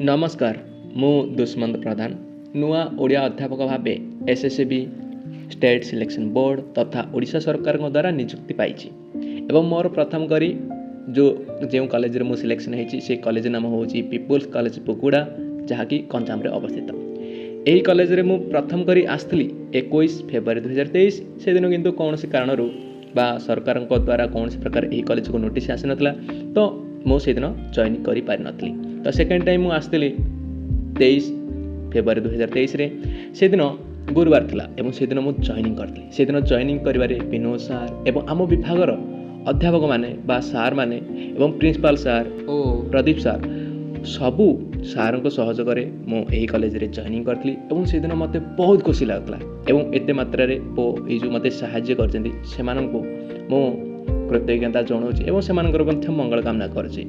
नमस्कार मु दुष्मंत प्रधान नुआ ओडिया अध्यापक भाव एसएसबी स्टेट सिलेक्शन बोर्ड तथा ओडिशा सरकार द्वारा नियुक्ति पाई एवं मोर प्रथम करी जो कॉलेज रे मु सिलेक्शन होती से कॉलेज नाम हूँ पीपुल्स कॉलेज पुकुड़ा जहाँकि कंजाम रे अवस्थित। यही कॉलेज रे मु प्रथम करी आसली 21 फेब्रुआरी 2023 से दिन किंतु कौन से कारण बा सरकार द्वारा कौन से प्रकार यही कॉलेज को नोटिस आसी नथिला तो मु से दिन जॉइन करि पारि नथली। तो सेकेंड टाइम मुझे 23 फेब्रुआरी 2023 रे से दिन गुरुवार थिला एवं से दिन मुझे जॉइनिंग करथली। से दिन जॉइनिंग करिवारे विनोद सार एवं आम विभागर अध्यापक माने बा सार माने एवं प्रिंसिपाल सार और प्रदीप सार सबू सार सहयोग यही कॉलेज रे जॉइनिंग करथली एवं से दिन मते बहुत खुशी लागला एवं एते मात्रा रे ये जो मते सहाय्य करछन्ती सेमानंकु मो कृतज्ञता जणाउछि एवं सेमानकर मंगल कामना करछि।